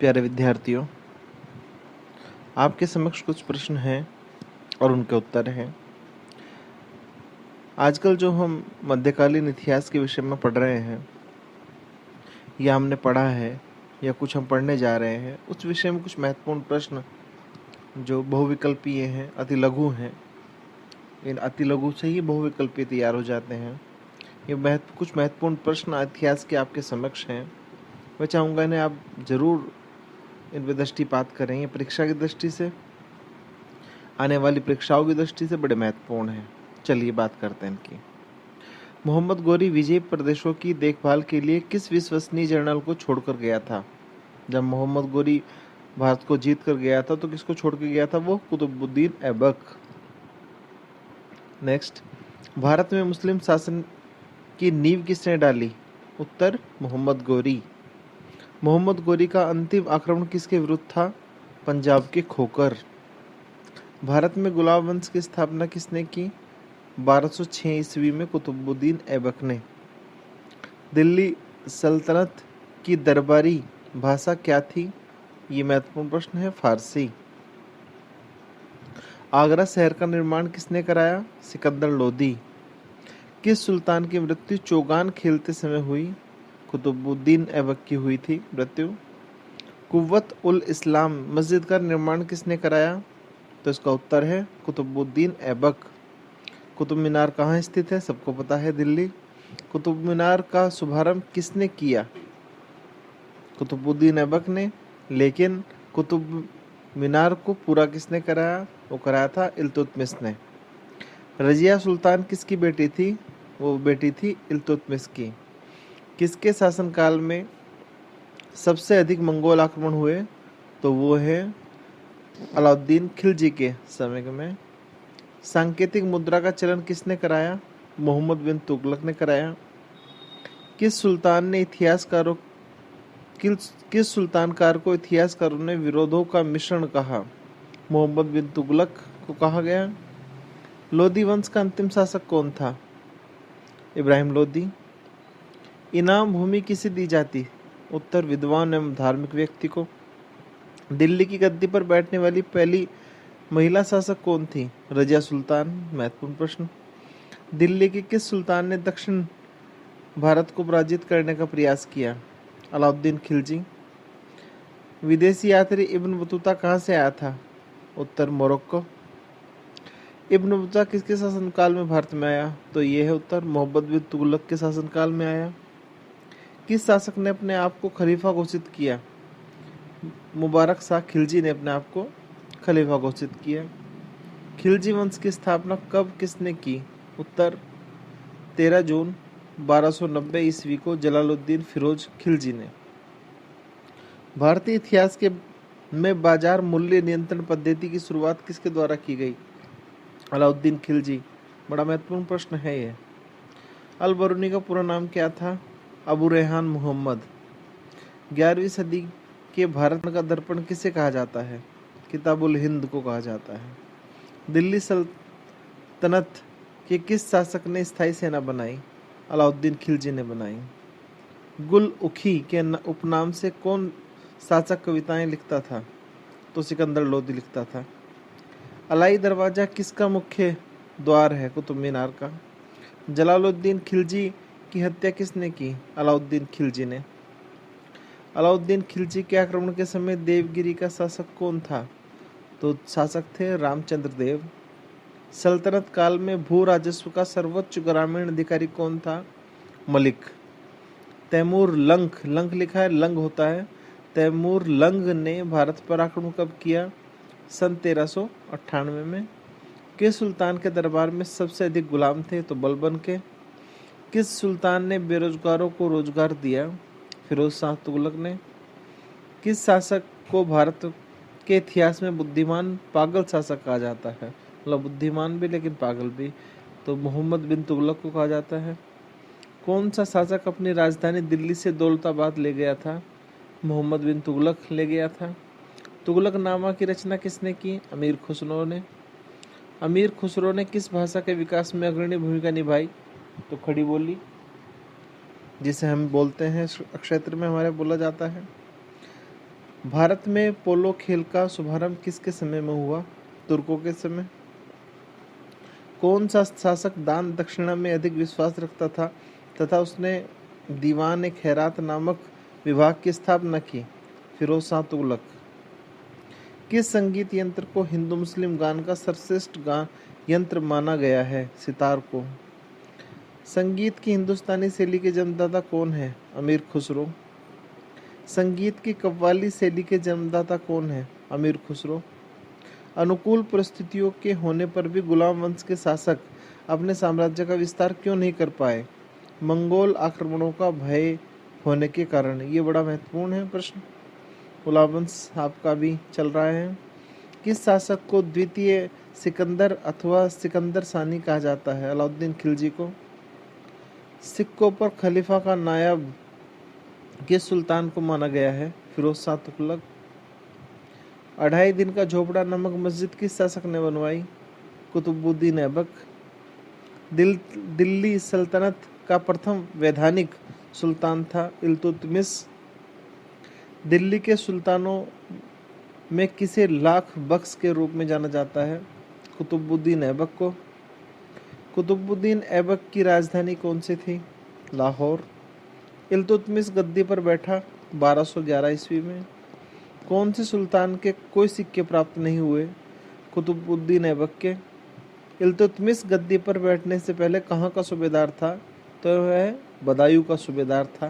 प्यारे विद्यार्थियों, आपके समक्ष कुछ प्रश्न हैं और उनके उत्तर हैं। आजकल जो हम मध्यकालीन इतिहास के विषय में पढ़ रहे हैं या हमने पढ़ा है या कुछ हम पढ़ने जा रहे हैं, उस विषय में कुछ महत्वपूर्ण प्रश्न जो बहुविकल्पीय हैं, अति लघु हैं, इन अति लघु से ही बहुविकल्पीय तैयार हो जाते हैं। ये कुछ महत्वपूर्ण प्रश्न इतिहास के आपके समक्ष हैं। मैं चाहूँगा इन्हें आप ज़रूर इन पर दृष्टिपात करें। ये परीक्षा की दृष्टि से, आने वाली परीक्षाओं की दृष्टि से बड़े महत्वपूर्ण हैं। चलिए बात करते हैं इनकी। मोहम्मद गोरी विजयी प्रदेशों की देखभाल के लिए किस विश्वसनीय जर्नल को छोड़कर गया था? जब मोहम्मद गोरी भारत को जीत कर गया था तो किसको छोड़ के गया था? वो कुतुबुद्दीन ऐबक। नेक्स्ट, भारत में मुस्लिम शासन की नींव किसने डाली? उत्तर, मोहम्मद गोरी। मोहम्मद गोरी का अंतिम आक्रमण किसके विरुद्ध था? पंजाब के खोकर। भारत में गुलाम वंश की स्थापना किसने की? 1206 ईस्वी में कुतुबुद्दीन ऐबक ने। दिल्ली सल्तनत की दरबारी भाषा क्या थी? ये महत्वपूर्ण प्रश्न है, फारसी। आगरा शहर का निर्माण किसने कराया? सिकंदर लोदी। किस सुल्तान की मृत्यु चौगान खेलते समय हुई? कुतुबुद्दीन ऐबक की हुई थी मृत्यु। कुव्वत उल इस्लाम मस्जिद का निर्माण किसने कराया? तो इसका उत्तर है कुतुबुद्दीन ऐबक। कुतुब मीनार कहाँ स्थित है? सबको पता है, दिल्ली। कुतुब मीनार का शुभारंभ किसने किया? कुतुबुद्दीन ऐबक ने। लेकिन कुतुब मीनार को पूरा किसने कराया? वो कराया था इल्तुतमिश ने। रजिया सुल्तान किसकी बेटी थी? वो बेटी थी इल्तुतमिश की। किसके शासनकाल में सबसे अधिक मंगोल आक्रमण हुए? तो वो है अलाउद्दीन खिलजी के समय में। सांकेतिक मुद्रा का चलन किसने कराया? मोहम्मद बिन तुगलक ने कराया। किस सुल्तानकार को इतिहासकारों ने विरोधों का मिश्रण कहा? मोहम्मद बिन तुगलक को कहा गया। लोदी वंश का अंतिम शासक कौन था? इब्राहिम लोदी। इनाम भूमि किसे दी जाती? उत्तर, विद्वान एवं धार्मिक व्यक्ति को। दिल्ली की गद्दी पर बैठने वाली पहली महिला शासक कौन थी? रजिया सुल्तान। महत्वपूर्ण प्रश्न। दिल्ली के किस सुल्तान ने दक्षिण भारत को पराजित करने का प्रयास किया? अलाउद्दीन खिलजी। विदेशी यात्री इब्न बतूता कहाँ से आया था? उत्तर, मोरक्को। इब्न बतूता किसके शासनकाल में भारत में आया? तो ये है उत्तर, मोहम्मद बिन तुगलक के शासनकाल में आया। किस शासक ने अपने आप को खलीफा घोषित किया? मुबारक शाह खिलजी ने अपने आप को खलीफा घोषित किया। खिलजी वंश की स्थापना कब किसने की? उत्तर, 13 जून 1290 ईस्वी को जलालुद्दीन फिरोज खिलजी ने। भारतीय इतिहास में बाजार मूल्य नियंत्रण पद्धति की शुरुआत किसके द्वारा की गई? अलाउद्दीन खिलजी। बड़ा महत्वपूर्ण प्रश्न है ये। अल बरूनी का पूरा नाम क्या था? अबू रेहान मोहम्मद। 11वीं सदी के भारत का दर्पण किसे कहा जाता है? किताबुल हिंद को कहा जाता है। दिल्ली सल्तनत के किस शासक ने स्थायी सेना बनाई? अलाउद्दीन खिलजी ने बनाई। गुल उखी के उपनाम से कौन शासक कविताएं लिखता था? तो सिकंदर लोदी लिखता था। अलाई दरवाजा किसका मुख्य द्वार है कुतुब मीनार का? जलालुद्दीन खिलजी की हत्या किसने की? अलाउद्दीन खिलजी ने। अलाउद्दीन खिलजी के आक्रमण के समय देवगिरी का शासक कौन था? तो शासक थे रामचंद्र देव। सल्तनत काल में भू राजस्व का सर्वोच्च ग्रामीण अधिकारी कौन था? मलिक। तैमूर लंग, लंग लिखा है, लंग होता है। तैमूर लंग ने भारत पर आक्रमण कब किया? सन 1398 में। किस सुल्तान के दरबार में सबसे अधिक गुलाम थे? तो बलबन के। किस सुल्तान ने बेरोजगारों को रोजगार दिया? फिरोज शाह तुगलक ने। किस शासक को भारत के इतिहास में बुद्धिमान पागल शासक कहा जाता है? मतलब बुद्धिमान भी लेकिन पागल भी। तो मोहम्मद बिन तुगलक को कहा जाता है। कौन सा शासक अपनी राजधानी दिल्ली से दौलताबाद ले गया था? मोहम्मद बिन तुगलक ले गया था। तुगलकनामा की रचना किसने की? अमीर खुसरो ने। अमीर खुसरो ने किस भाषा के विकास में अग्रणी भूमिका निभाई? तो खड़ी बोली, जिसे हम बोलते हैं क्षेत्र में हमारे बोला जाता है। भारत में पोलो खेल का शुभारंभ किसके समय में हुआ? तुर्कों के समय। कौन सा शासक दान दक्षिणा में अधिक विश्वास रखता था तथा उसने दीवान खैरात नामक विभाग की स्थापना की? फिरोज शाह तुगलक। किस संगीत यंत्र को हिंदू मुस्लिम गान का सर्वश्रेष्ठ गान यंत्र माना गया है? सितार को। संगीत की हिंदुस्तानी शैली के जन्मदाता कौन है? अमीर खुसरो। संगीत की कव्वाली शैली के जन्मदाता कौन है? अमीर खुसरो। अनुकूल परिस्थितियों के होने पर भी गुलाम वंश के शासक अपने साम्राज्य का विस्तार क्यों नहीं कर पाए? मंगोल आक्रमणों का भय होने के कारण। ये बड़ा महत्वपूर्ण है प्रश्न। गुलाम वंश आपका भी चल रहा है। किस शासक को द्वितीय सिकंदर अथवा सिकंदर सानी कहा जाता है? अलाउद्दीन खिलजी को। सिक्कों पर खलीफा का नायब किस सुल्तान को माना गया है? फिरोज शाह तुगलक। 2.5 दिन का झोपड़ा नामक मस्जिद किस शासक ने बनवाई? कुतुबुद्दीन ऐबक। दिल्ली सल्तनत का प्रथम वैधानिक सुल्तान था इल्तुतमिश। दिल्ली के सुल्तानों में किसे लाख बख्श के रूप में जाना जाता है? कुतुबुद्दीन ऐबक को। कुतुबुद्दीन ऐबक की राजधानी कौन सी थी? लाहौर। इल्तुतमिश गद्दी पर बैठा 1211 ईस्वी में। कौन से सुल्तान के कोई सिक्के प्राप्त नहीं हुए? कुतुबुद्दीन ऐबक के। इल्तुतमिश गद्दी पर बैठने से पहले कहाँ का सूबेदार था? तो वह बदायूं का सूबेदार था।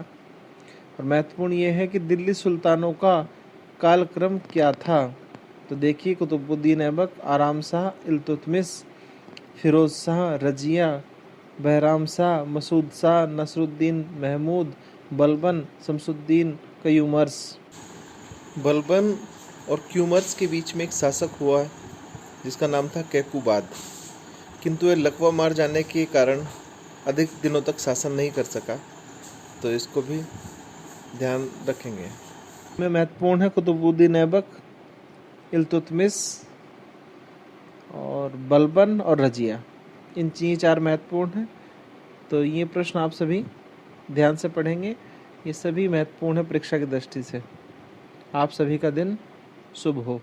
और महत्वपूर्ण यह है कि दिल्ली सुल्तानों का कालक्रम क्या था? तो देखिए, कुतुबुद्दीन ऐबक, आराम शाह, इल्तुतमिश, फिरोज शाह, रजिया, बहराम शाह, मसूद शाह, नसरुद्दीन महमूद, बलबन, शमसुद्दीन कयूमर्स। बलबन और क्यूमर्स के बीच में एक शासक हुआ जिसका नाम था कैकुबाद, किंतु वह लकवा मार जाने के कारण अधिक दिनों तक शासन नहीं कर सका, तो इसको भी ध्यान रखेंगे। में महत्वपूर्ण है कुतुबुद्दीन ऐबक, इल्तुतमिश और बलबन और रजिया। इन 4 महत्वपूर्ण हैं। तो ये प्रश्न आप सभी ध्यान से पढ़ेंगे। ये सभी महत्वपूर्ण है परीक्षा की दृष्टि से। आप सभी का दिन शुभ हो।